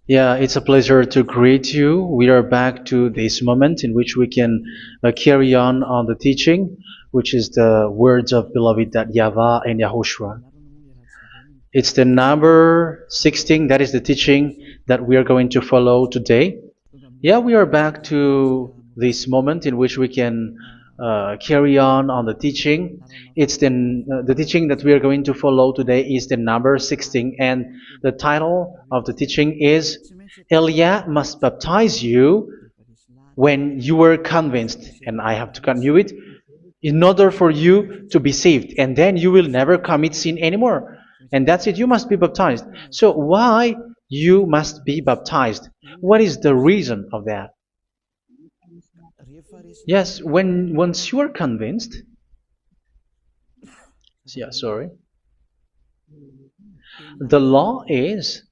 Yeah, it's a pleasure to greet you. We are back to this moment in which we can carry on the teaching, which is the words of beloved that YAHVAH and YAHOSHUA. It's the number 16, that is the teaching that we are going to follow today. Yeah, we are back to this moment in which we can carry on the teaching. It's the teaching that we are going to follow today is the number 16, and the title of the teaching is Elia must baptize you when you were convinced, and I have to continue it, in order for you to be saved, and then you will never commit sin anymore. And that's it, you must be baptized. So why you must be baptized? What is the reason of that? Yes, when once you are convinced, yeah, sorry, the law is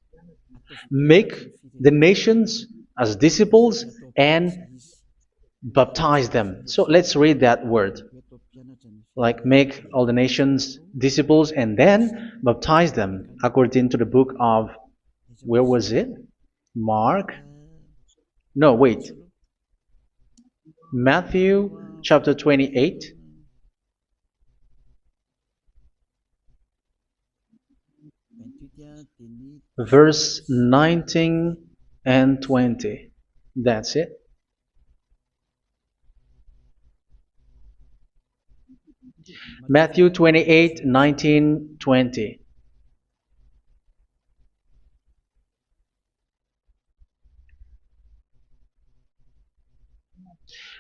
make the nations as disciples and baptize them. So let's read that word. Like make all the nations disciples and then baptize them according to the book of, where was it? Mark? No, wait. Matthew chapter 28. Verse 19 and 20. That's it. Matthew 28, 19, 20.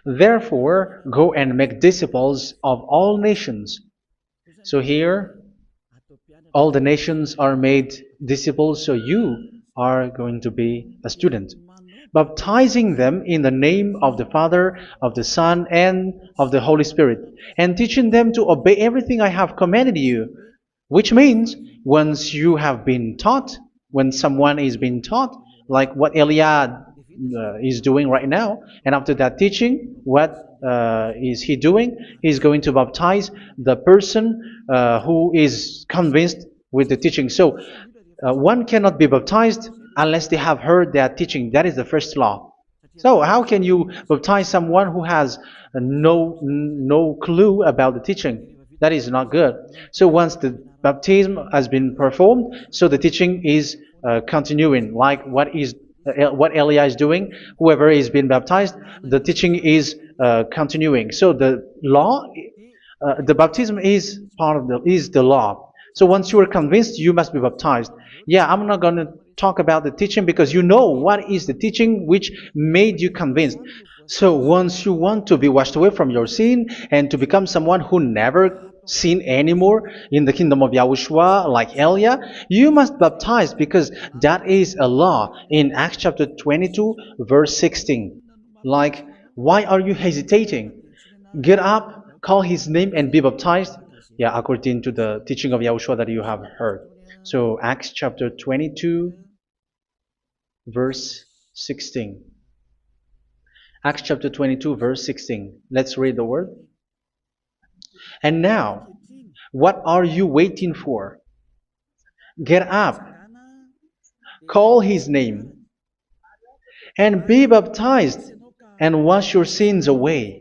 Therefore, go and make disciples of all nations. So here, all the nations are made disciples, so you are going to be a student. Baptizing them in the name of the Father, of the Son, and of the Holy Spirit, and teaching them to obey everything I have commanded you. Which means, once you have been taught, when someone is being taught, like what Elia is doing right now, and after that teaching, what is he doing? He's going to baptize the person who is convinced with the teaching. So, one cannot be baptized unless they have heard that teaching. That is the first law. So how can you baptize someone who has no clue about the teaching? That is not good. So once the baptism has been performed, so the teaching is continuing, like what Elia is doing. Whoever is being baptized, the teaching is continuing. So the law, the baptism is part of the law. So once you are convinced, you must be baptized. Yeah, I'm not going to talk about the teaching because you know what is the teaching which made you convinced. So once you want to be washed away from your sin and to become someone who never sin anymore in the kingdom of Yahushua, like Elia, you must baptize because that is a law in Acts chapter 22, verse 16. Like, why are you hesitating? Get up, call his name, and be baptized. Yeah, according to the teaching of Yahushua that you have heard. So Acts chapter 22, verse 16. Acts chapter 22, verse 16. Let's read the word. And now, what are you waiting for? Get up, call his name, and be baptized, and wash your sins away.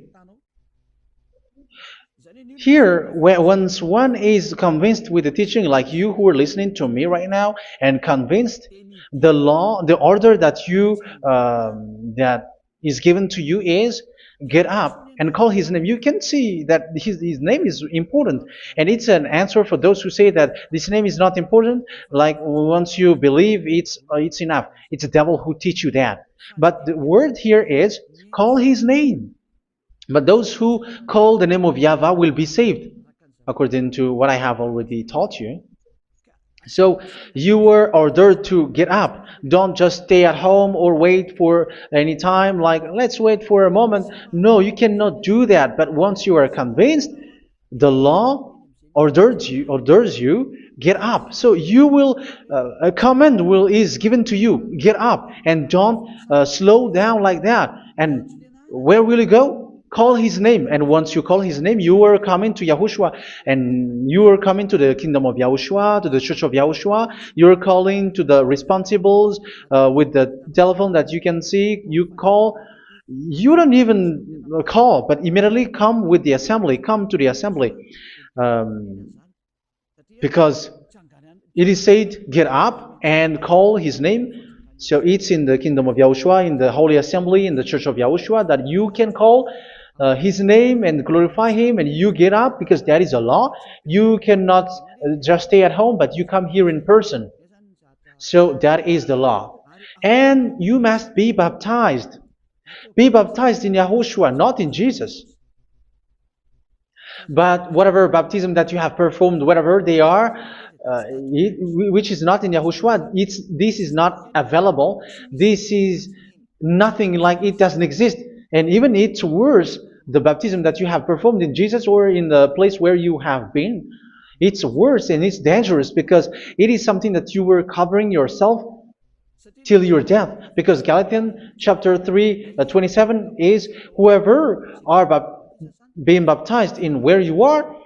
Here, once one is convinced with the teaching, like you who are listening to me right now, and convinced, the law, the order that that is given to you is get up and call his name. You can see that his name is important, and it's an answer for those who say that this name is not important. Like once you believe, it's enough. It's the devil who teach you that. But the word here is call his name. But those who call the name of YAHVAH will be saved, according to what I have already taught you. So you were ordered to get up. Don't just stay at home or wait for any time, like let's wait for a moment. No, you cannot do that. But once you are convinced, the law orders you get up. So you will a command is given to you. Get up and don't slow down like that. And where will you go? Call his name, and once you call his name, you are coming to Yahushua, and you are coming to the kingdom of Yahushua, to the church of Yahushua. You are calling to the responsibles with the telephone that you can see. You call. You don't even call, but immediately come with the assembly. Come to the assembly, um, because it is said, get up and call his name. So it's in the kingdom of Yahushua, in the holy assembly, in the church of Yahushua, that you can call his name and glorify him, and you get up, because that is a law. You cannot just stay at home, but you come here in person. So that is the law. And you must be baptized. Be baptized in Yahushua, not in Jesus. But whatever baptism that you have performed, whatever they are, which is not in Yahushua, this is not available. This is nothing, like it doesn't exist. And even it's worse, the baptism that you have performed in Jesus or in the place where you have been. It's worse and it's dangerous, because it is something that you were covering yourself till your death. Because Galatians chapter 3, 27 is, whoever are being baptized in where you are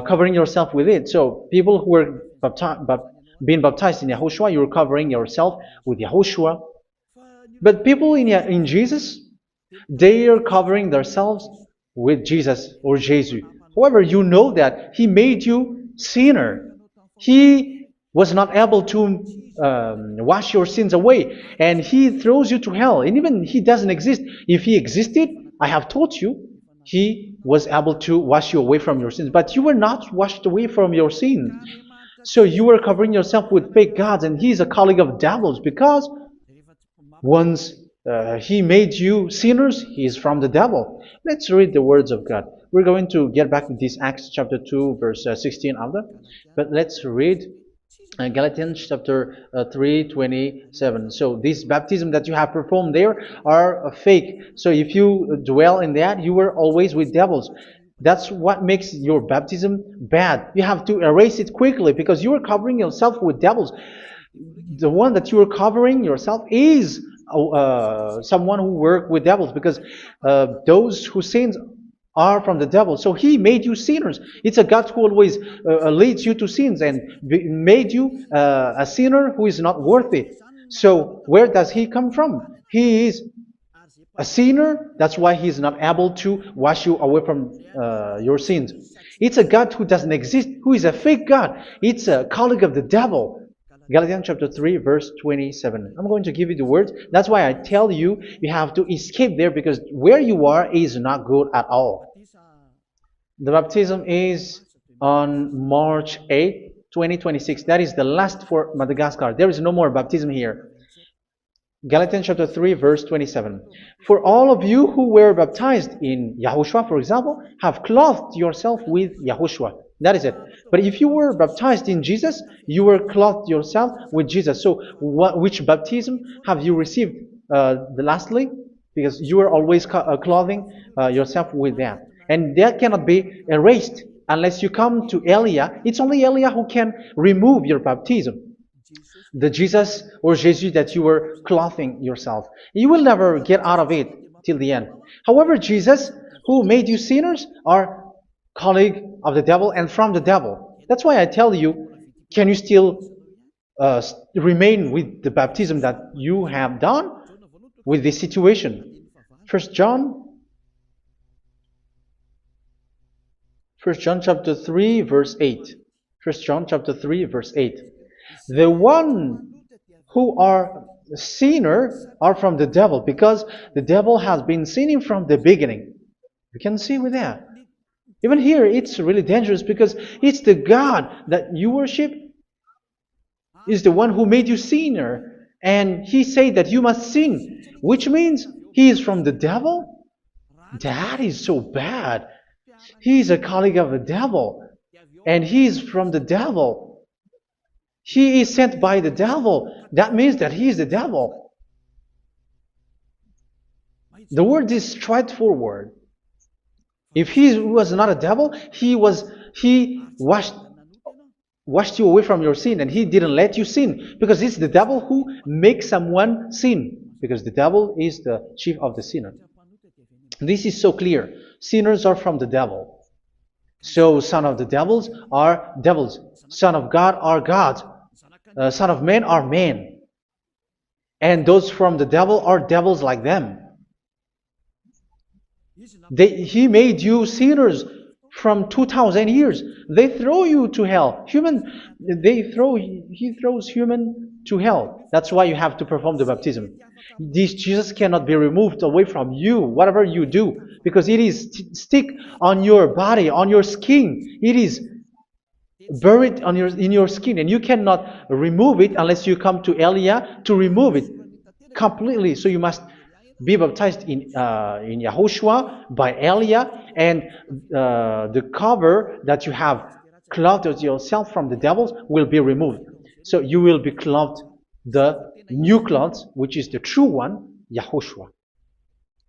covering yourself with it. So people who are being baptized in Yahushua, you're covering yourself with Yahushua. But people in Jesus, they are covering themselves with Jesus or Jesus. However, you know that he made you sinner. He was not able to wash your sins away, and he throws you to hell. And even he doesn't exist. If he existed, I have taught you, he was able to wash you away from your sins. But you were not washed away from your sins. So you were covering yourself with fake gods, and he is a colleague of devils, because once he made you sinners, he is from the devil. Let's read the words of God. We're going to get back to this Acts chapter 2, verse 16 after. But let's read Galatians chapter 3, 27. So this baptism that you have performed there are fake. So if you dwell in that, you were always with devils. That's what makes your baptism bad. You have to erase it quickly, because you are covering yourself with devils. The one that you are covering yourself is someone who works with devils, because those who sin are from the devil. So he made you sinners. It's a God who always leads you to sins, and made you a sinner who is not worthy. So where does he come from? He is a sinner. That's why he is not able to wash you away from your sins. It's a God who doesn't exist, who is a fake God. It's a colleague of the devil. Galatians chapter 3, verse 27. I'm going to give you the words. That's why I tell you, you have to escape there, because where you are is not good at all. The baptism is on March 8, 2026. That is the last for Madagascar. There is no more baptism here. Galatians chapter 3, verse 27. For all of you who were baptized in Yahushua, for example, have clothed yourself with Yahushua. That is it. But if you were baptized in Jesus, you were clothed yourself with Jesus. So which baptism have you received lastly? Because you are always clothing yourself with that. And that cannot be erased unless you come to Elia. It's only Elia who can remove your baptism. The Jesus or Jesus that you were clothing yourself. You will never get out of it till the end. However, Jesus, who made you sinners, are colleague of the devil and from the devil. That's why I tell you, can you still remain with the baptism that you have done with this situation? 1 John chapter 3, verse 8. 1 John chapter 3, verse 8. The one who are sinner are from the devil, because the devil has been sinning from the beginning. You can see with that. Even here, it's really dangerous, because it's the God that you worship is the one who made you sinner, and he said that you must sin, which means he is from the devil. That is so bad. He is a colleague of the devil, and he is from the devil. He is sent by the devil. That means that he is the devil. The word is straightforward. If he was not a devil, he washed you away from your sin, and he didn't let you sin, because it's the devil who makes someone sin, because the devil is the chief of the sinner. This is so clear. Sinners are from the devil. So son of the devils are devils. Son of God are gods. Son of men are men. And those from the devil are devils like them. He made you sinners from 2,000 years. They throw you to hell. He throws human to hell. That's why you have to perform the baptism. This Jesus cannot be removed away from you, whatever you do, because it is stick on your body, on your skin. It is buried in your skin, and you cannot remove it unless you come to Elia to remove it completely. So you must be baptized in Yahushua by Elia, and the cover that you have clothed yourself from the devils will be removed. So you will be clothed the new clothes, which is the true one, Yahushua.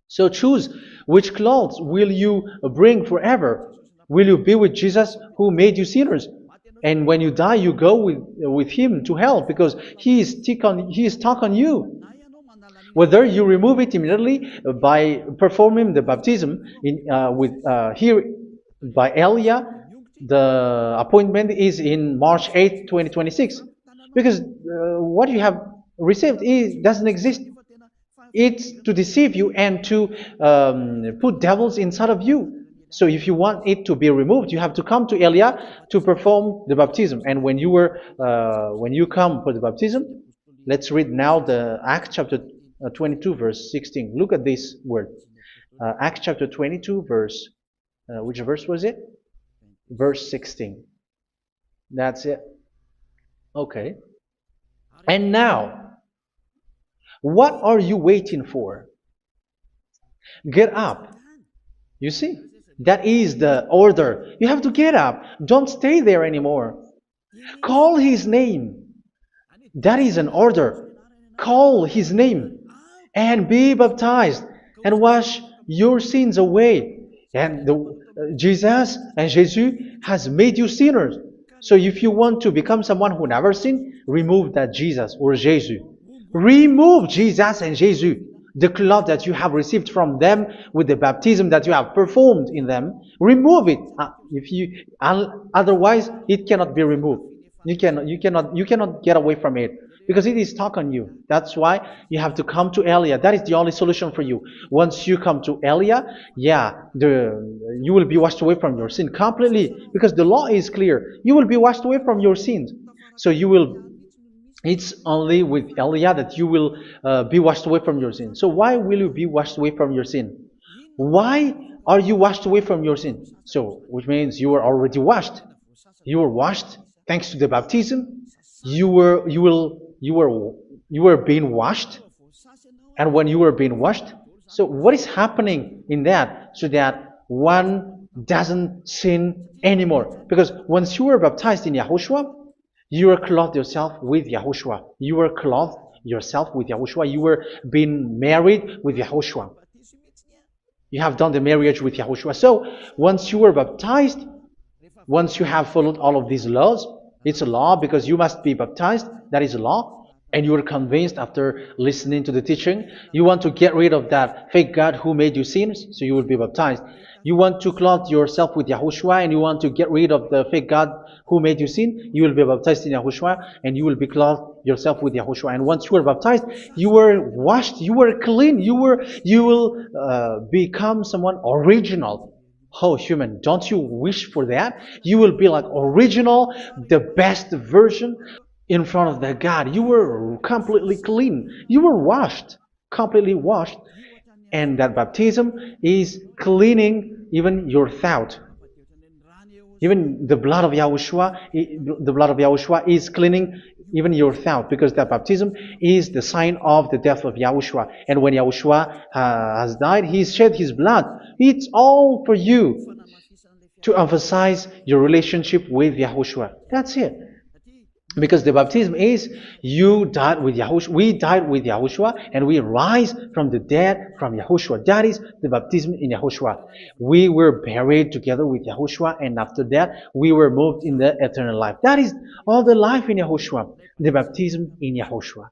So choose which clothes will you bring forever. Will you be with Jesus who made you sinners? And when you die, you go with him to hell because he is stuck on you. Whether you remove it immediately by performing the baptism here by Elia, the appointment is in March 8, 2026. Because what you have received doesn't exist. It's to deceive you and to put devils inside of you. So if you want it to be removed, you have to come to Elia to perform the baptism. And when you come for the baptism, let's read now the Acts chapter 22 verse 16. Look at this word. Acts chapter 22 verse, which verse was it? Verse 16. That's it. Okay. And now, what are you waiting for? Get up. You see, that is the order. You have to get up. Don't stay there anymore. Call his name. That is an order. Call his name and be baptized and wash your sins away. And Jesus has made you sinners. So if you want to become someone who never sinned, remove that Jesus or Jesus. Remove Jesus and Jesus, the cloth that you have received from them with the baptism that you have performed in them. Remove it. Otherwise, it cannot be removed. You cannot get away from it because it is stuck on you. That's why you have to come to Elia. That is the only solution for you. Once you come to Elia, you will be washed away from your sin completely because the law is clear. You will be washed away from your sins. So it's only with Elia that you will be washed away from your sin. So why will you be washed away from your sin? Why are you washed away from your sin? So, which means you are already washed. You were washed thanks to the baptism. You were being washed, and when you were being washed, so what is happening in that? So that one doesn't sin anymore. Because once you were baptized in Yahushua, you were clothed yourself with Yahushua. You were clothed yourself with Yahushua. You were being married with Yahushua. You have done the marriage with Yahushua. So once you were baptized, once you have followed all of these laws, it's a law because you must be baptized. That is a law. And you are convinced after listening to the teaching, you want to get rid of that fake God who made you sinners, so you will be baptized. You want to clothe yourself with Yahushua and you want to get rid of the fake God who made you sin, you will be baptized in Yahushua and you will be clothed yourself with Yahushua. And once you are baptized, you were washed, you were clean, you will become someone original. Oh, human, don't you wish for that? You will be like original, the best version in front of that God. You were completely clean. You were washed, completely washed. And that baptism is cleaning even your thought. Even the blood of Yahushua is cleaning even your thought, because that baptism is the sign of the death of Yahushua. And when Yahushua has died, he shed his blood. It's all for you to emphasize your relationship with Yahushua. That's it. Because the baptism is you died with Yahushua, we died with Yahushua, and we rise from the dead from Yahushua. That is the baptism in Yahushua. We were buried together with Yahushua, and after that we were moved in the eternal life. That is all the life in Yahushua, the baptism in Yahushua.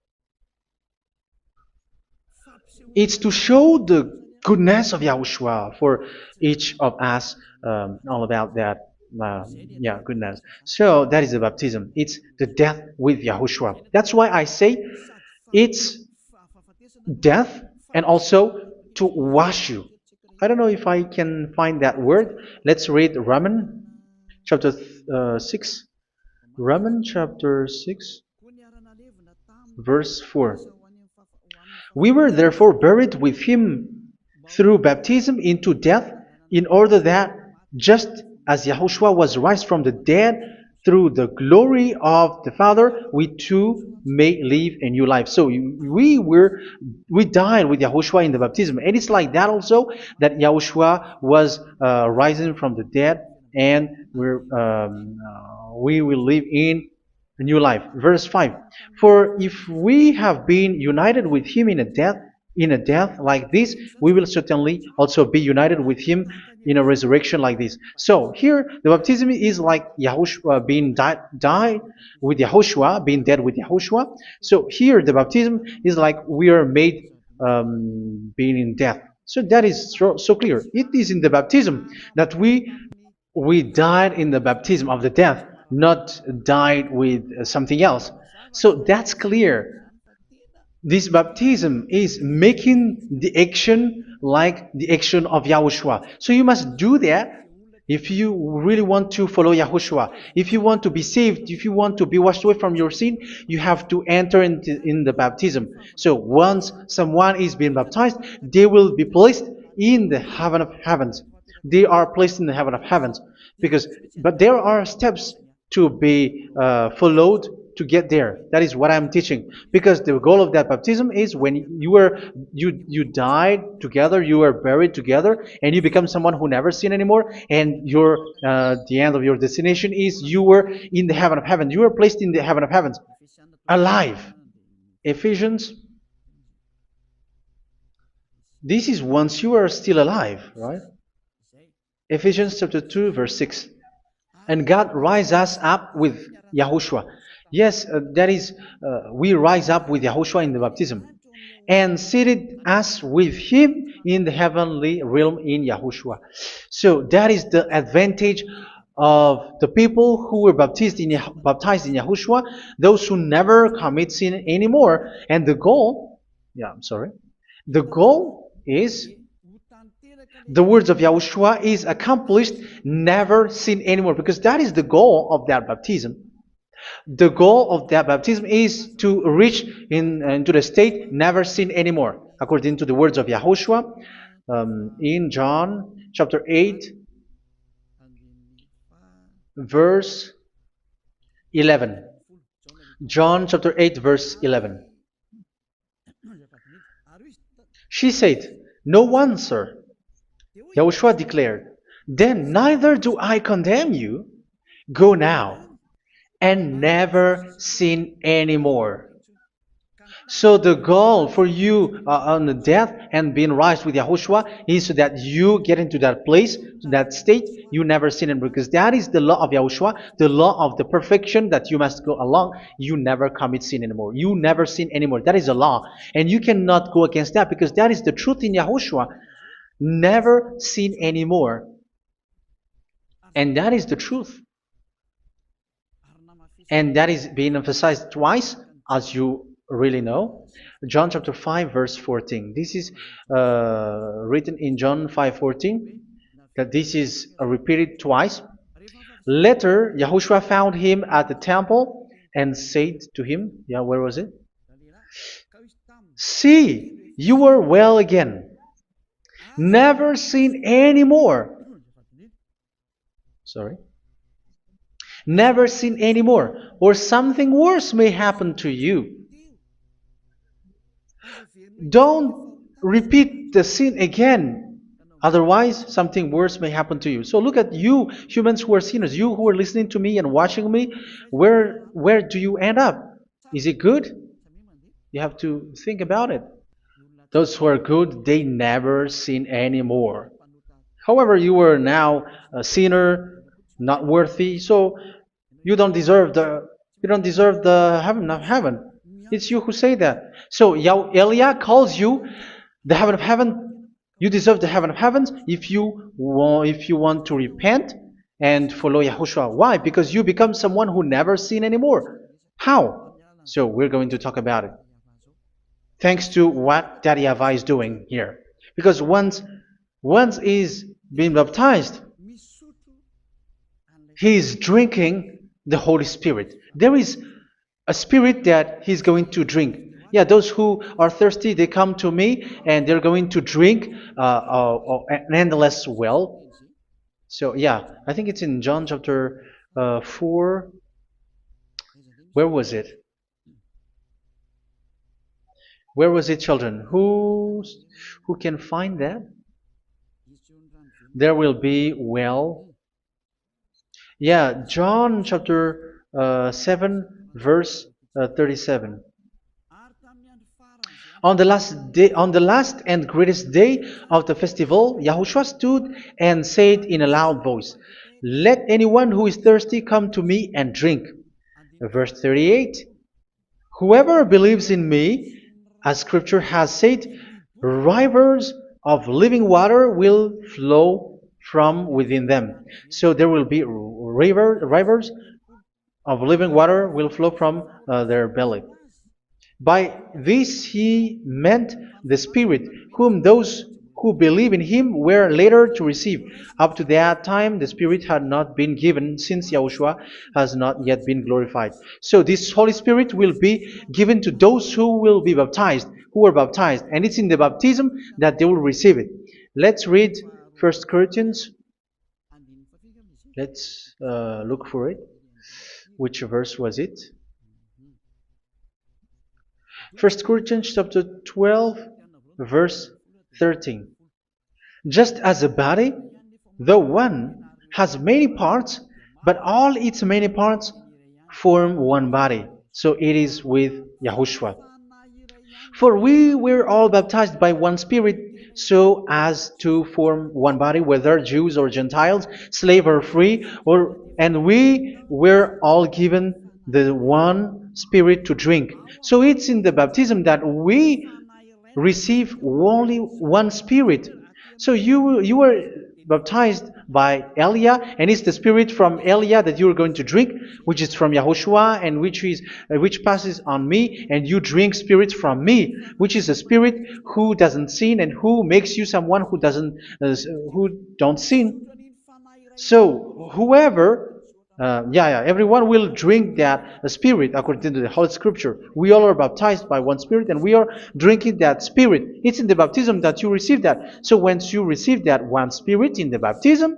It's to show the goodness of Yahushua for each of us, all about that. Yeah, goodness. So that is the baptism. It's the death with Yahushua. That's why I say it's death and also to wash you. I don't know if I can find that word. Let's read Romans chapter 6. Romans chapter 6, verse 4. We were therefore buried with him through baptism into death, in order that, just as Yahushua was raised from the dead through the glory of the Father, we too may live a new life. So we died with Yahushua in the baptism, and it's like that also that Yahushua was rising from the dead, and we will live in a new life. Verse 5. For if we have been united with him in a death like this, we will certainly also be united with him in a resurrection like this. So here the baptism is like Yahushua being died with Yahushua, being dead with Yahushua. So here the baptism is like we are made being in death. So that is so clear. It is in the baptism that we died in the baptism of the death, not died with something else. So that's clear. This baptism is making the action like the action of Yahushua. So you must do that if you really want to follow Yahushua. If you want to be saved, if you want to be washed away from your sin, you have to enter in the baptism. So once someone is being baptized, they will be placed in the heaven of heavens. They are placed in the heaven of heavens, but there are steps to be followed to get there. That is what I'm teaching, because the goal of that baptism is when you died together, you were buried together, and you become someone who never sin anymore, and your the end of your destination is you were in the heaven of heaven. You were placed in the heaven of heavens, alive. Ephesians. This is once you are still alive, right? Ephesians chapter 2, verse 6. And God rise us up with Yahushua. Yes, that is, we rise up with Yahushua in the baptism. And seated us with him in the heavenly realm in Yahushua. So that is the advantage of the people who were baptized in Yahushua, those who never commit sin anymore. And the goal, the goal is the words of Yahushua is accomplished, never sin anymore, because that is the goal of that baptism. The goal of that baptism is to reach into the state never sin anymore, according to the words of Yahushua in John chapter 8, verse 11. John chapter 8, verse 11. She said, "No one, sir." Yahushua declared, "Then neither do I condemn you. Go now and never sin anymore." So the goal for you on the death and being raised with Yahushua is so that you get into that place, that state, you never sin anymore. Because that is the law of Yahushua, the law of the perfection that you must go along. You never commit sin anymore. You never sin anymore. That is a law. And you cannot go against that, because that is the truth in Yahushua. Never sin anymore. And that is the truth. And that is being emphasized twice, as you really know. John chapter 5, verse 14. This is written in John 5:14, that this is repeated twice. Later, Yahushua found him at the temple and said to him, where was it? "See, you are well again. Never sin anymore." Sorry. Never sin anymore, or something worse may happen to you. Don't repeat the sin again. Otherwise, something worse may happen to you. So look at you, humans who are sinners, you who are listening to me and watching me. Where do you end up? Is it good? You have to think about it. Those who are good, they never sin anymore. However, you are now a sinner, not worthy, so you don't deserve the heaven of heaven. It's you who say that. So Elia calls you the heaven of heaven You deserve the heaven of heavens if you want to repent and follow Yahushua. Why? Because you become someone who never sin anymore. How? So we're going to talk about it. Thanks to what Daddy YAHVAH is doing here. Because once he's been baptized, he is drinking the Holy Spirit. There is a spirit that he's going to drink. Yeah, those who are thirsty, they come to me and they're going to drink an endless well. So yeah, I think it's in John chapter 4. Where was it? Where was it, children? Who can find that? There will be well. Yeah, John chapter 7, verse 37. On the last and greatest day of the festival, Yahushua stood and said in a loud voice, "Let anyone who is thirsty come to me and drink." Verse 38, "Whoever believes in me, as Scripture has said, rivers of living water will flow from within them." So there will be rivers of living water will flow from their belly. By this he meant the Spirit, whom those who believe in him were later to receive. Up to that time, the Spirit had not been given, since Yahushua has not yet been glorified. So this Holy Spirit will be given to those who will be baptized, who are baptized, and it's in the baptism that they will receive it. Let's read 1 Corinthians. Let's look for it. Which verse was it? 1 Corinthians chapter 12, verse 13. Just as a body, though one, has many parts, but all its many parts form one body. So it is with Yahushua. For we were all baptized by one Spirit, so as to form one body, whether Jews or Gentiles, slave or free, and we were all given the one Spirit to drink. So it's in the baptism that we receive only one Spirit. So you were baptized by Elia, and it's the Spirit from Elia that you are going to drink, which is from Yahushua, and which passes on me, and you drink Spirit from me, which is a Spirit who doesn't sin and who makes you someone who don't sin. So whoever everyone will drink that Spirit according to the Holy Scripture. We all are baptized by one Spirit, and we are drinking that Spirit. It's in the baptism that you receive that. So once you receive that one Spirit in the baptism,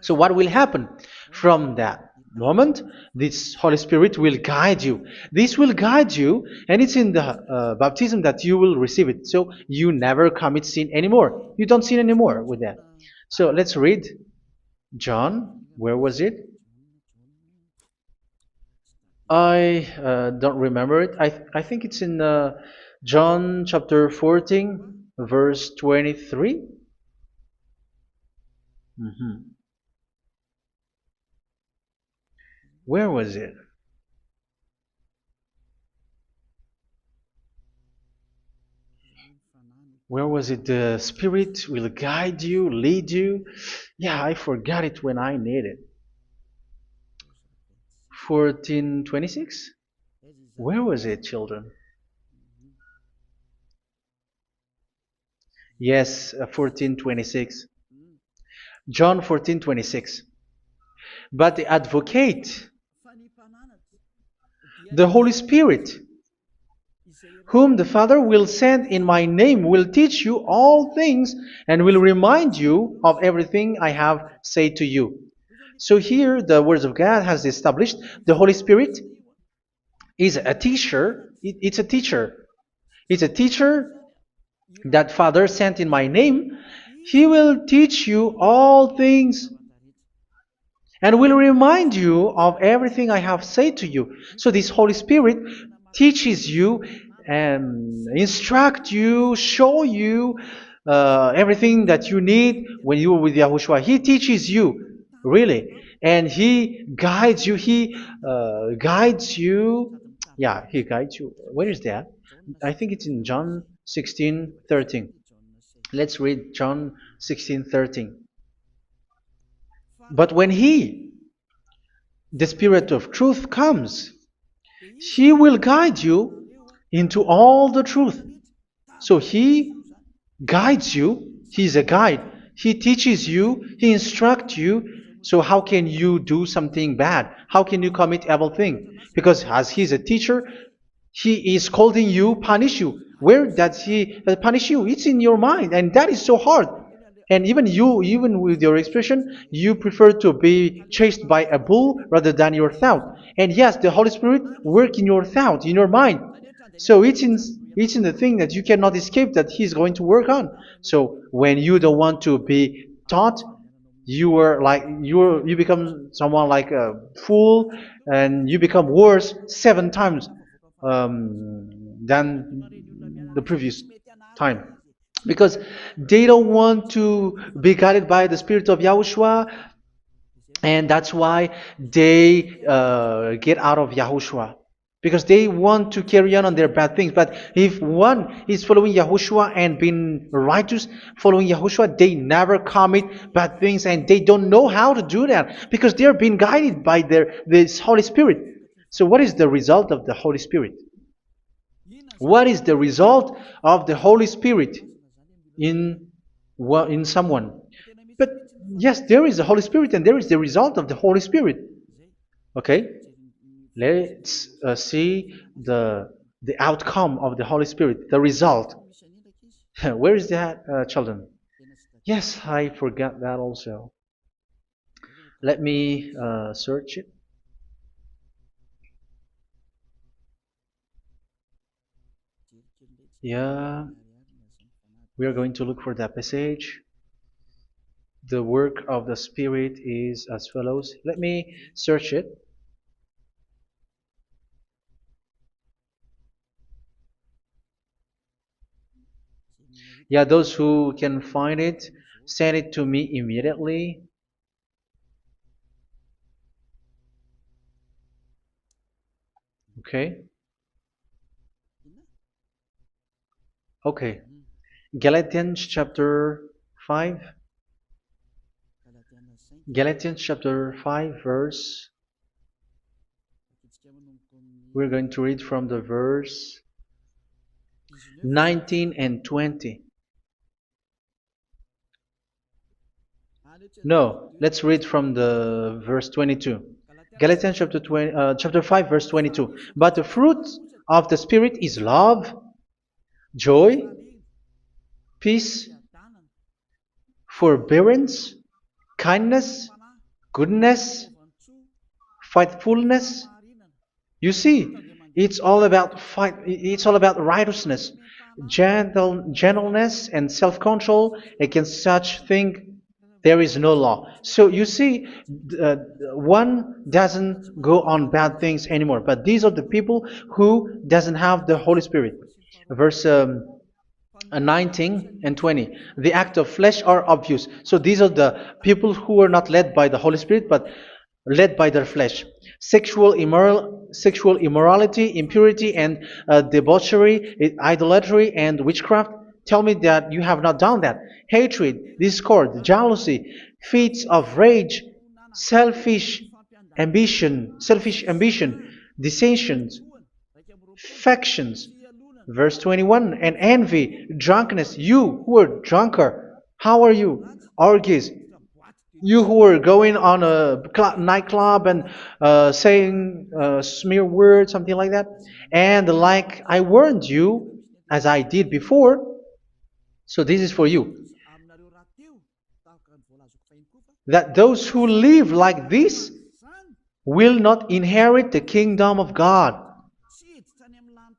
so what will happen? From that moment, this Holy Spirit will guide you. This will guide you, and it's in the baptism that you will receive it. So you never commit sin anymore. You don't sin anymore with that. So let's read John. Where was it? I don't remember it. I think it's in John chapter 14, verse 23. Mhm. Where was it? Where was it? The Spirit will guide you, lead you. Yeah, I forgot it when I need it. 14:26? Where was it, children? Yes, 14:26. John 14:26. But the advocate, the Holy Spirit, whom the Father will send in my name, will teach you all things and will remind you of everything I have said to you. So here the words of God has established the Holy Spirit is a teacher. It's a teacher. It's a teacher that Father sent in my name. He will teach you all things and will remind you of everything I have said to you. So this Holy Spirit teaches you and instruct you, show you everything that you need when you are with Yahushua. He teaches you, really, and He guides you. He guides you. Yeah, He guides you. Where is that? I think it's in John 16:13. Let's read John 16:13. But when He, the Spirit of truth, comes, He will guide you into all the truth. So He guides you. He's a guide. He teaches you. He instructs you. So how can you do something bad? How can you commit evil thing? Because as He's a teacher, He is scolding you, punish you. Where does He punish you? It's in your mind, and that is so hard. And even you, even with your expression, you prefer to be chased by a bull rather than your thought. And yes, the Holy Spirit work in your thought, in your mind. So it's in the thing that you cannot escape that He's going to work on. So when you don't want to be taught, you become someone like a fool, and you become worse 7 times than the previous time, because they don't want to be guided by the Spirit of Yahushua, and that's why they get out of Yahushua, because they want to carry on their bad things. But if one is following Yahushua and being righteous, following Yahushua, they never commit bad things, and they don't know how to do that because they are being guided by this Holy Spirit. So what is the result of the Holy Spirit? What is the result of the Holy Spirit in in someone? But yes, there is the Holy Spirit, and there is the result of the Holy Spirit. Okay, let's see the outcome of the Holy Spirit, the result. Where is that, children? Yes, I forgot that also. Let me search it. Yeah, we are going to look for that passage. The work of the Spirit is as follows. Let me search it. Yeah, those who can find it, send it to me immediately. Okay. Okay. Galatians chapter 5. Galatians chapter 5 verse. We're going to read from the verse 19 and 20. No, let's read from the verse 22. Galatians chapter 5 verse 22. But the fruit of the Spirit is love, joy, peace, forbearance, kindness, goodness, faithfulness. You see, it's all about righteousness, gentleness, and self-control. Against such thing there is no law. So you see, uh, one doesn't go on bad things anymore. But these are the people who doesn't have the Holy Spirit. Verse 19 and 20. The act of flesh are obvious. So these are the people who are not led by the Holy Spirit, but led by their flesh. Sexual immorality, impurity, and debauchery, idolatry, and witchcraft. Tell me that you have not done that. Hatred, discord, jealousy, fits of rage, selfish ambition, dissensions, factions. Verse 21, and envy, drunkenness. You who are drunker, how are you? Orgies. You who are going on a nightclub and saying smear words, something like that. And like I warned you, as I did before, so this is for you, that those who live like this will not inherit the kingdom of God.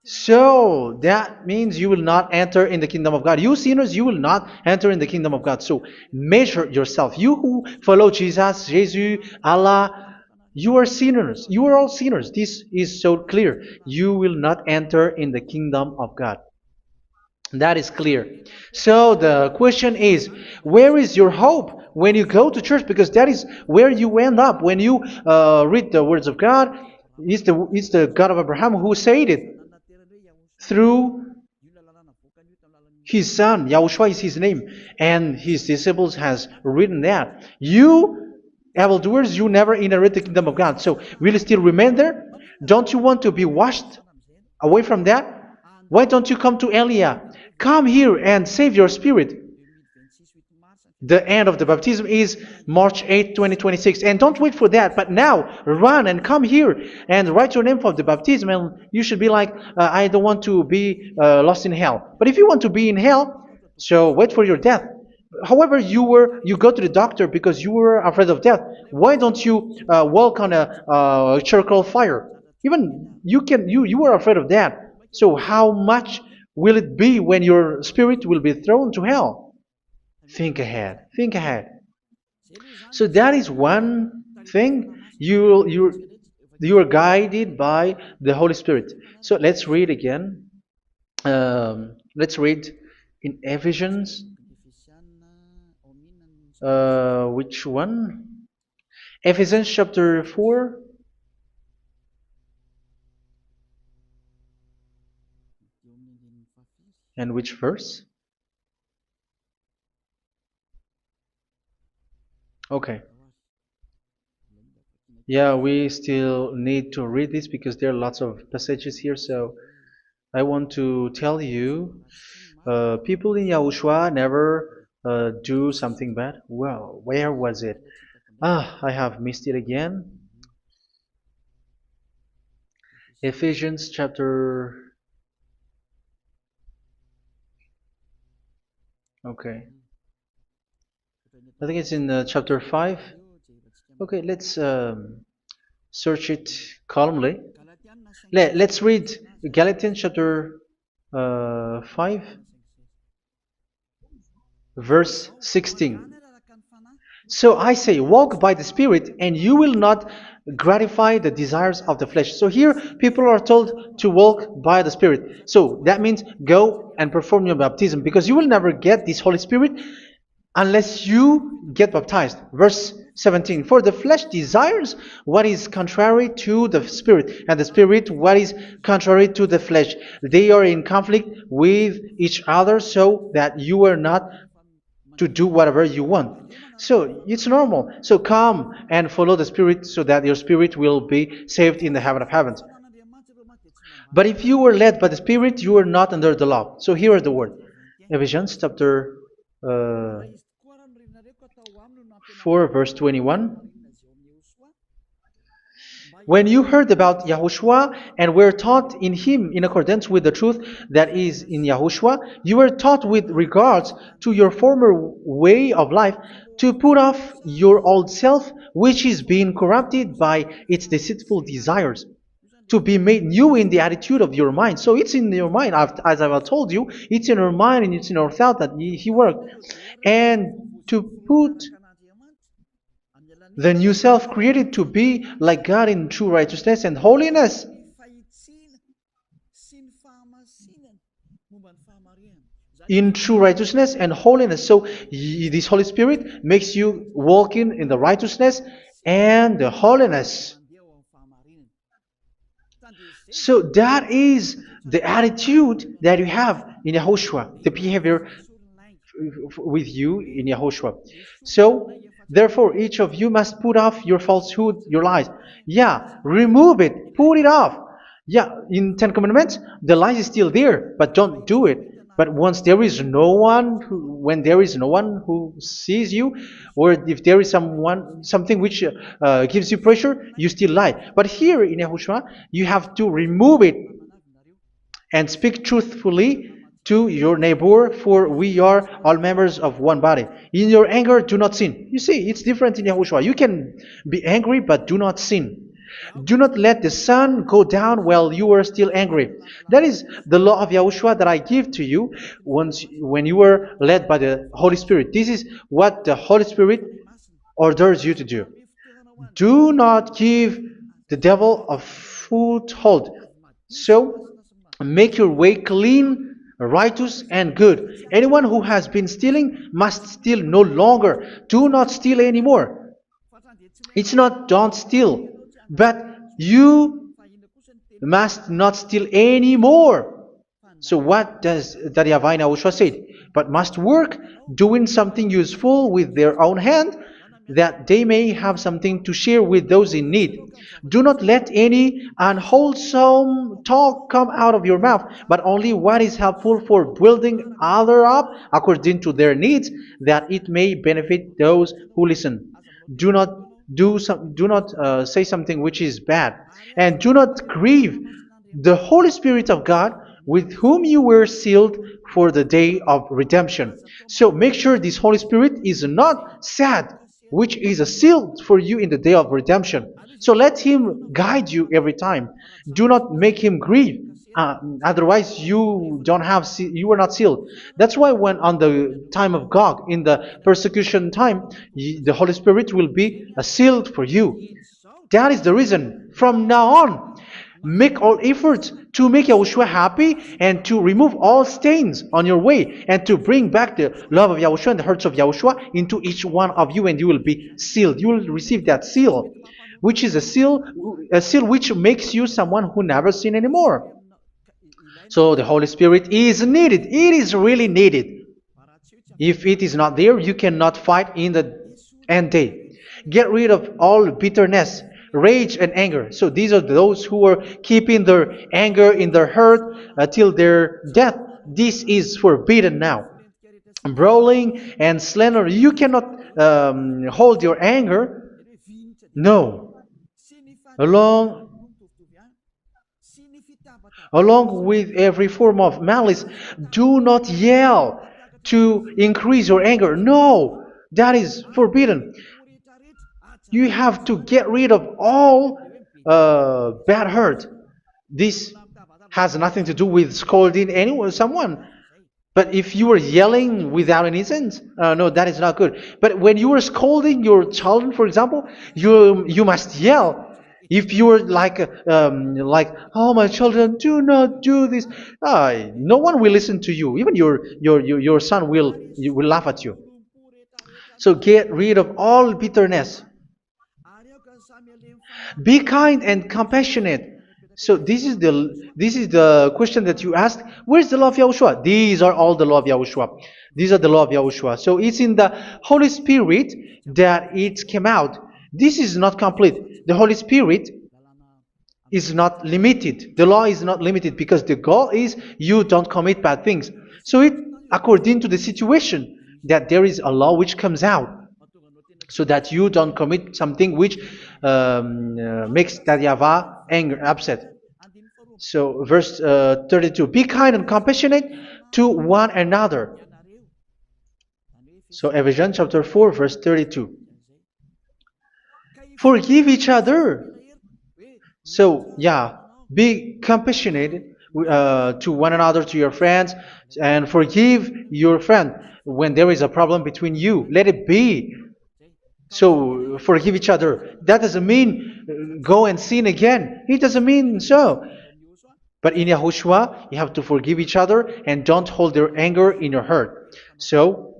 So that means you will not enter in the kingdom of God. You sinners, you will not enter in the kingdom of God. So measure yourself. You who follow Jesus, Allah, you are sinners. You are all sinners. This is so clear. You will not enter in the kingdom of God. That is clear. So the question is, where is your hope when you go to church? Because that is where you end up when you read the words of God. It's the God of Abraham who said it through His son, Yahushua is his name, and his disciples has written that. You, evildoers, you never inherit the kingdom of God. So will you still remain there? Don't you want to be washed away from that? Why don't you come to Elia? Come here and save your spirit. The end of the baptism is March 8th, 2026. And don't wait for that, but now run and come here and write your name for the baptism. And you should be like, I don't want to be lost in hell. But if you want to be in hell, so wait for your death. However, you go to the doctor because you were afraid of death. Why don't you walk on a charcoal fire? Even you were afraid of that. So how much will it be when your spirit will be thrown to hell? Think ahead. Think ahead. So that is one thing. You are guided by the Holy Spirit. So let's read again. Let's read in Ephesians. Which one? Ephesians chapter 4. And which verse? Okay. Yeah, we still need to read this because there are lots of passages here. So I want to tell you, people in Yahushua never do something bad. Well, where was it? I have missed it again. Ephesians chapter. Okay. I think it's in chapter 5. Okay, let's search it calmly. Let's read Galatians chapter 5, verse 16. So I say, walk by the Spirit, and you will not gratify the desires of the flesh. So here, people are told to walk by the Spirit. So that means go and perform your baptism, because you will never get this Holy Spirit unless you get baptized. Verse 17. For the flesh desires what is contrary to the Spirit, and the Spirit what is contrary to the flesh. They are in conflict with each other, so that you are not to do whatever you want. So it's normal. So come and follow the Spirit so that your spirit will be saved in the heaven of heavens. But if you were led by the Spirit, you are not under the law. So here are the word. Ephesians chapter 4 verse 21. When you heard about Yahushua and were taught in him in accordance with the truth that is in Yahushua, you were taught with regards to your former way of life to put off your old self, which is being corrupted by its deceitful desires, to be made new in the attitude of your mind. So it's in your mind, as I've told you, it's in your mind and it's in your thought that he worked. And to put the new self created to be like God in true righteousness and holiness. In true righteousness and holiness. So this Holy Spirit makes you walk in the righteousness and the holiness. So that is the attitude that you have in Yahushua, the behavior with you in Yahushua. So therefore, each of you must put off your falsehood, your lies. Yeah, remove it, put it off. Yeah, in Ten Commandments, the lie is still there, but don't do it. But once there is no one, when there is no one who sees you, or if there is something which gives you pressure, you still lie. But here in Yahushua, you have to remove it and speak truthfully to your neighbor, for we are all members of one body. In your anger, do not sin. You see, it's different in Yahushua. You can be angry, but do not sin. Do not let the sun go down while you are still angry. That is the law of Yahushua that I give to you when you were led by the Holy Spirit. This is what the Holy Spirit orders you to do. Do not give the devil a foothold. So, make your way clean, righteous and good. Anyone who has been stealing must steal no longer. Do not steal anymore. It's not don't steal, but you must not steal anymore. So what does the Yahweh YAHOSHUA say? But must work doing something useful with their own hand, that they may have something to share with those in need. Do not let any unwholesome talk come out of your mouth, but only what is helpful for building other up according to their needs, that it may benefit those who listen. Do not do not say something which is bad, and do not grieve the Holy Spirit of God, with whom you were sealed for the day of redemption. So make sure this Holy Spirit is not sad, which is a seal for you in the day of redemption. So let Him guide you every time. Do not make Him grieve. Otherwise, you don't have you are not sealed. That's why when on the time of God, in the persecution time, the Holy Spirit will be a sealed for you. That is the reason. From now on, make all efforts to make Yahushua happy and to remove all stains on your way and to bring back the love of Yahushua and the hearts of Yahushua into each one of you, and you will be sealed. You will receive that seal, which is a seal which makes you someone who never sin anymore. So the Holy Spirit is needed. It is really needed. If it is not there, you cannot fight in the end day. Get rid of all bitterness, rage, and anger. So these are those who are keeping their anger in their heart till their death. This is forbidden now. Brawling and slander. You cannot hold your anger. No. Along with every form of malice, do not yell to increase your anger. No, that is forbidden. You have to get rid of all bad hurt. This has nothing to do with scolding anyone, someone. But if you are yelling without any sense, no, that is not good. But when you are scolding your child, for example, you must yell. If you are like, oh my children, do not do this, no one will listen to you. Even your son will laugh at you. So get rid of all bitterness. Be kind and compassionate. So this is the question that you asked. Where's the law of Yahushua? These are all the law of Yahushua. These are the law of Yahushua. So it's in the Holy Spirit that it came out. This is not complete. The Holy Spirit is not limited. The law is not limited because the goal is you don't commit bad things. So it according to the situation that there is a law which comes out, so that you don't commit something which makes that YAHVAH angry, upset. So verse 32, be kind and compassionate to one another. So Ephesians chapter 4 verse 32. Forgive each other. So yeah, be compassionate to one another, to your friends, and forgive your friend when there is a problem between you. Let it be. So forgive each other. That doesn't mean go and sin again. It doesn't mean so. But in Yahushua, you have to forgive each other and don't hold their anger in your heart. So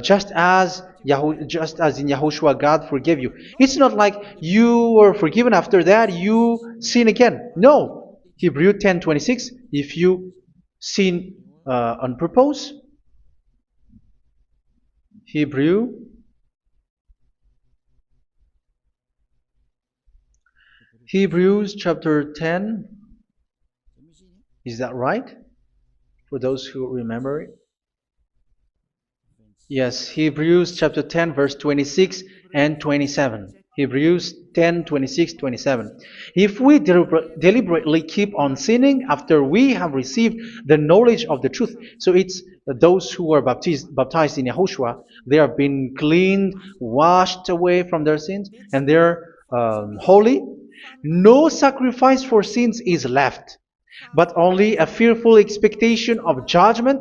just as in Yahushua, God forgave you. It's not like you were forgiven after that you sin again. No. Hebrew 10:26. If you sin on purpose, Hebrews chapter 10. Is that right? For those who remember it? Yes, Hebrews chapter 10 verse 26 and 27. Hebrews 10, 26, 27. If we deliberately keep on sinning after we have received the knowledge of the truth, so it's those who are baptized in Yahushua, they have been cleaned, washed away from their sins, and they're holy. No sacrifice for sins is left, but only a fearful expectation of judgment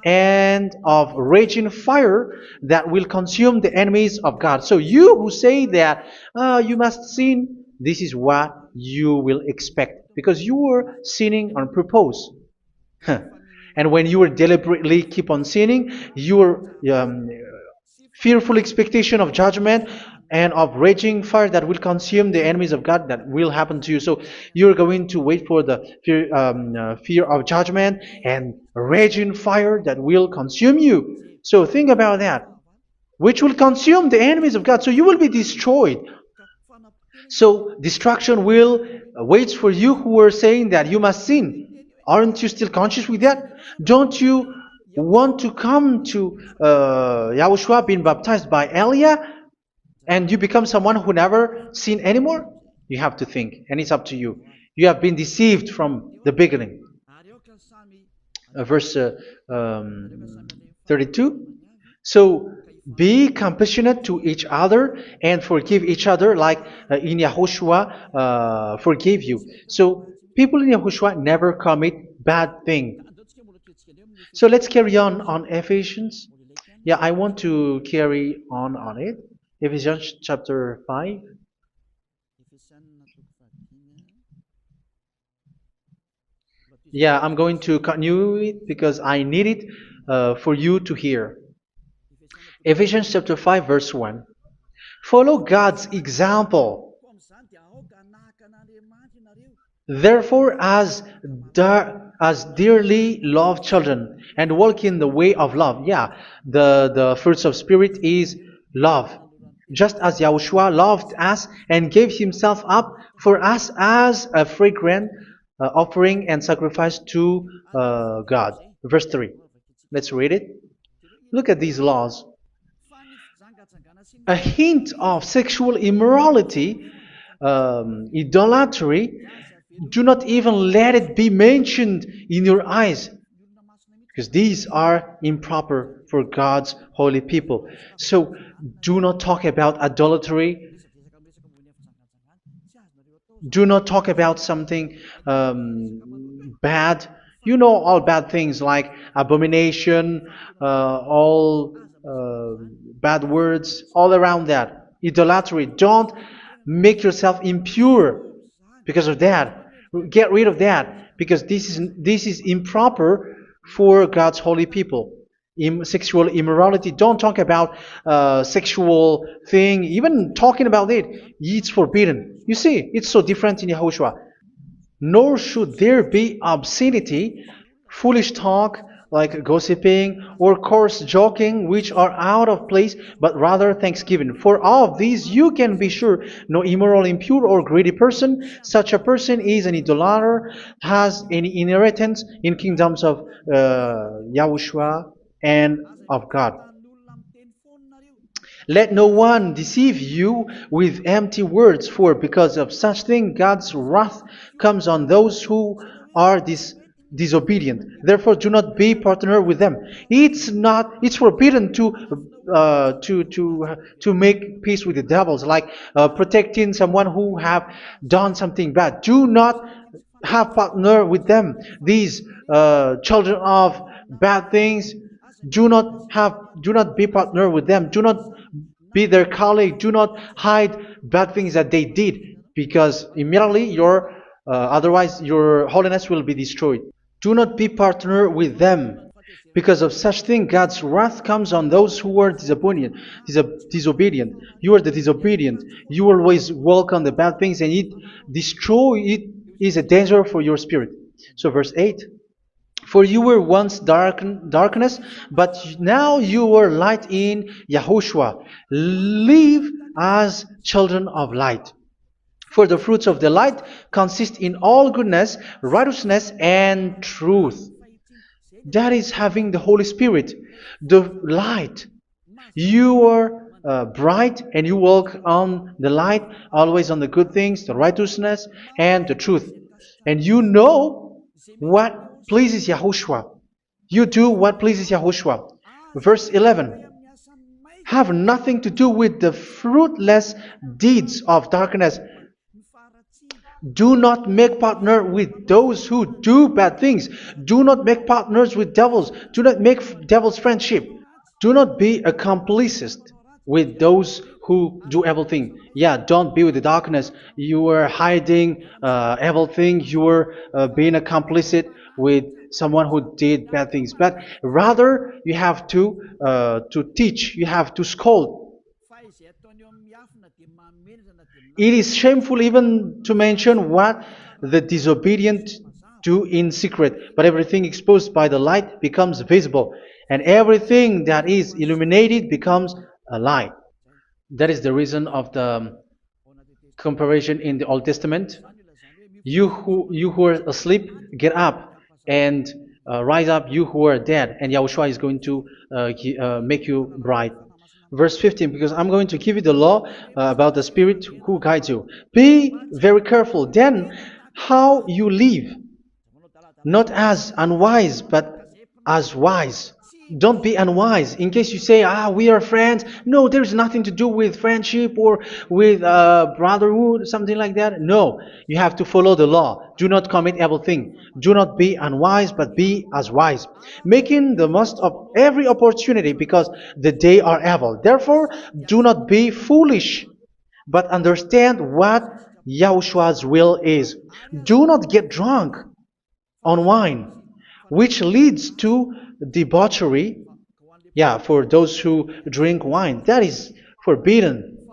and of raging fire that will consume the enemies of God. So you who say that you must sin, this is what you will expect, because you were sinning on purpose. And when you deliberately keep on sinning, you are fearful expectation of judgment and of raging fire that will consume the enemies of God that will happen to you. So you're going to wait for the fear of judgment and raging fire that will consume you. So think about that, which will consume the enemies of God. So you will be destroyed. So destruction will wait for you who are saying that you must sin. Aren't you still conscious with that? Don't you want to come to Yahushua being baptized by Elia and you become someone who never sinned anymore? You have to think, and it's up to you. You have been deceived from the beginning. Verse 32. So be compassionate to each other and forgive each other like in Yahushua forgave you. So people in Yahushua never commit bad thing. So let's carry on Ephesians. Yeah, I want to carry on it. Ephesians chapter 5. Yeah, I'm going to continue it because I need it for you to hear. Ephesians chapter 5 verse 1. Follow God's example. Therefore, as dearly loved children, and walk in the way of love. Yeah, the fruits of spirit is love. Just as Yahushua loved us and gave himself up for us as a fragrant offering and sacrifice to God. Verse 3. Let's read it. Look at these laws. A hint of sexual immorality, idolatry, do not even let it be mentioned in your eyes, because these are improper for God's holy people. So do not talk about idolatry. Do not talk about something bad. You know all bad things like abomination, all bad words, all around that. Idolatry. Don't make yourself impure because of that. Get rid of that because this is improper for God's holy people. Sexual immorality. Don't talk about sexual thing. Even talking about it's forbidden. You see, it's so different in Yahushua. Nor should there be obscenity, foolish talk like gossiping or coarse joking, which are out of place, but rather thanksgiving. For of these you can be sure: no immoral, impure, or greedy person, such a person is an idolater, has any inheritance in kingdoms of Yahushua and of God. Let no one deceive you with empty words, for because of such thing God's wrath comes on those who are disobedient. Therefore, do not be partner with them. It's forbidden to make peace with the devils, like protecting someone who have done something bad. Do not have partner with them. These children of bad things. Do not be partner with them. Do not be their colleague. Do not hide bad things that they did, because immediately otherwise your holiness will be destroyed. Do not be partner with them. Because of such thing, God's wrath comes on those who are disobedient. Disobedient. You are the disobedient. You always walk on the bad things, and it is a danger for your spirit. So verse 8. For you were once darkness, but now you are light in Yahushua. Live as children of light. For the fruits of the light consist in all goodness, righteousness, and truth. That is having the Holy Spirit, the light. You are bright and you walk on the light, always on the good things, the righteousness, and the truth. And you know what pleases Yahushua. You do what pleases Yahushua. Verse 11. Have nothing to do with the fruitless deeds of darkness. Do not make partner with those who do bad things. Do not make partners with devils. Do not make devils friendship. Do not be a complicit with those who do evil thing. Yeah, don't be with the darkness. You are hiding evil thing. You are being a complicit with someone who did bad things, but rather you have to teach, you have to scold. It is shameful even to mention what the disobedient do in secret, but everything exposed by the light becomes visible, and everything that is illuminated becomes a light. That is the reason of the comparison in the Old Testament. You who are asleep, get up and rise up, you who are dead, and Yahushua is going to make you bright. Verse 15, because I'm going to give you the law about the Spirit who guides you. Be very careful then how you live, not as unwise, but as wise. Don't be unwise. In case you say, we are friends. No, there's nothing to do with friendship or with brotherhood, something like that. No, you have to follow the law. Do not commit evil thing. Do not be unwise, but be as wise, making the most of every opportunity, because the day are evil. Therefore, do not be foolish, but understand what Yahushua's will is. Do not get drunk on wine, which leads to debauchery. Yeah, for those who drink wine, that is forbidden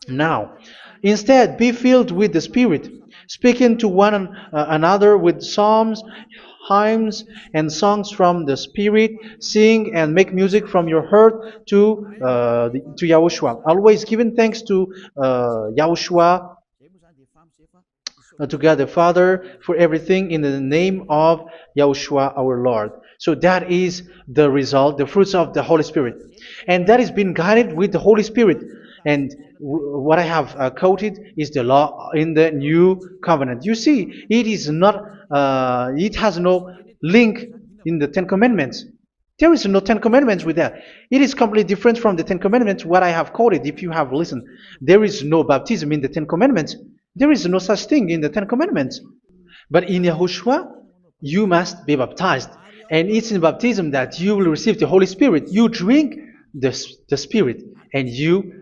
now. Instead, be filled with the Spirit, speaking to one another with psalms, hymns, and songs from the Spirit. Sing and make music from your heart to Yahushua. Always giving thanks to Yahushua, to God the Father, for everything in the name of Yahushua our Lord. So that is the result, the fruits of the Holy Spirit. And that is being guided with the Holy Spirit. And what I have quoted is the law in the new covenant. You see, it has no link in the Ten Commandments. There is no Ten Commandments with that. It is completely different from the Ten Commandments, what I have quoted, if you have listened. There is no baptism in the Ten Commandments. There is no such thing in the Ten Commandments. But in Yahushua, you must be baptized. And it's in baptism that you will receive the Holy Spirit. You drink the Spirit, and you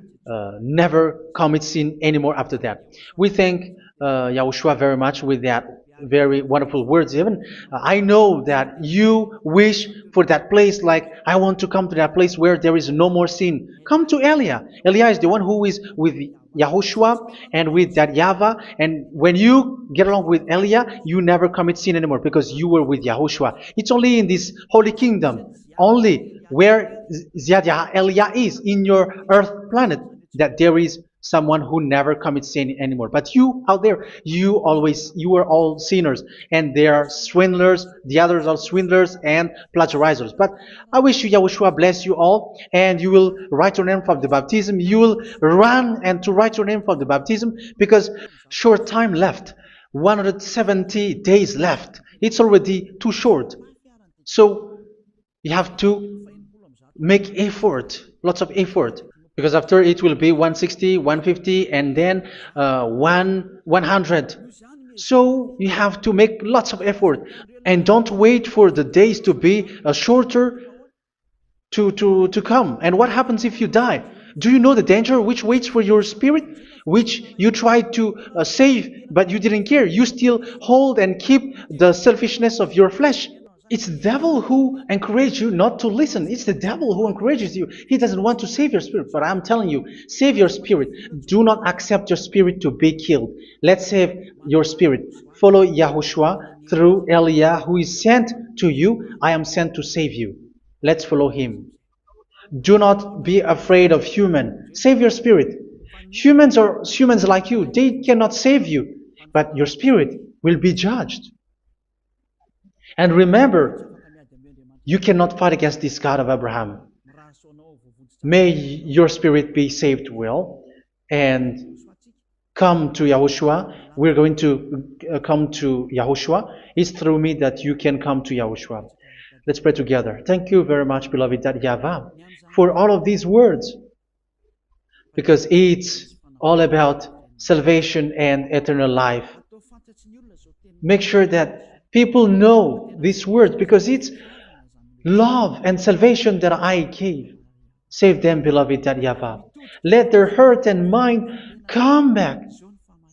never commit sin anymore after that. We thank Yahushua very much with that very wonderful words. Even I know that you wish for that place, like I want to come to that place where there is no more sin. Come to Elia. Elia is the one who is with Yahushua and with that YAHVAH, and when you get along with Elia, you never commit sin anymore because you were with Yahushua. It's only in this holy kingdom, only where Elia is, in your earth planet, that there is someone who never commits sin anymore. But you out there, you are all sinners, and they are swindlers. The others are swindlers and plagiarizers. But I wish you, Yahushua, bless you all, and you will write your name for the baptism. You will run and to write your name for the baptism, because short time left, 170 days left. It's already too short. So you have to make effort, lots of effort, because after it will be 160, 150, and then 100. So you have to make lots of effort, and don't wait for the days to be shorter to come. And what happens if you die? Do you know the danger which waits for your spirit, which you tried to save, but you didn't care? You still hold and keep the selfishness of your flesh. It's the devil who encourages you not to listen. It's the devil who encourages you. He doesn't want to save your spirit. But I'm telling you, save your spirit. Do not accept your spirit to be killed. Let's save your spirit. Follow Yahushua through Elia, who is sent to you. I am sent to save you. Let's follow him. Do not be afraid of human. Save your spirit. Humans are humans like you. They cannot save you. But your spirit will be judged. And remember, you cannot fight against this God of Abraham. May your spirit be saved well and come to Yahushua. We're going to come to Yahushua. It's through me that you can come to Yahushua. Let's pray together. Thank you very much, beloved YAHVAH, for all of these words, because it's all about salvation and eternal life. Make sure that people know these words, because it's love and salvation that I gave. Save them, beloved YAHVAH. Let their heart and mind come back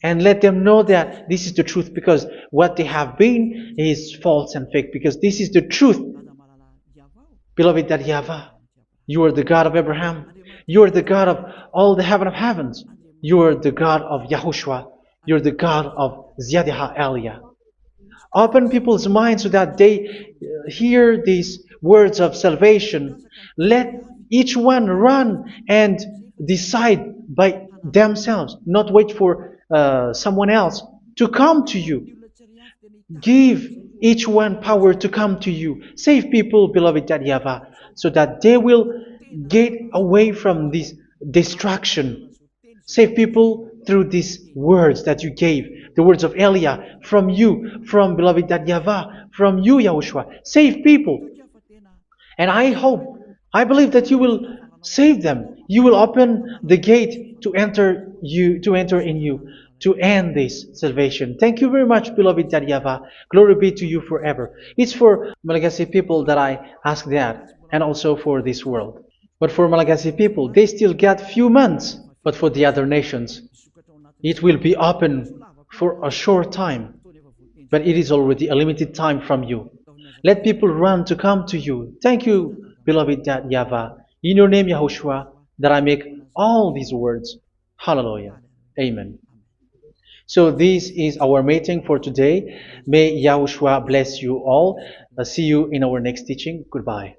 And let them know that this is the truth, because what they have been is false and fake, because this is the truth. Beloved, that YAHVAH, you are the God of Abraham. You are the God of all the heaven of heavens. You are the God of YAHOSHUA. You are the God of Ziyadiha Aliyah. Open people's minds so that they hear these words of salvation. Let each one run and decide by themselves, not wait for someone else to come to you. Give each one power to come to you. Save people, beloved YAHVAH, so that they will get away from this distraction. Save people through these words that you gave, the words of Elia, from you, from beloved YAHVAH, from you, Yahushua. Save people. And I believe that you will save them. You will open the gate to enter in you, to end this salvation. Thank you very much, beloved YAHVAH. Glory be to you forever. It's for Malagasy people that I ask that, and also for this world. But for Malagasy people, they still get few months. But for the other nations, it will be open for a short time. But it is already a limited time from you. Let people run to come to you. Thank you, beloved YAHVAH. In your name, Yahushua, that I make all these words. Hallelujah. Amen. So this is our meeting for today. May Yahushua bless you all. See you in our next teaching. Goodbye.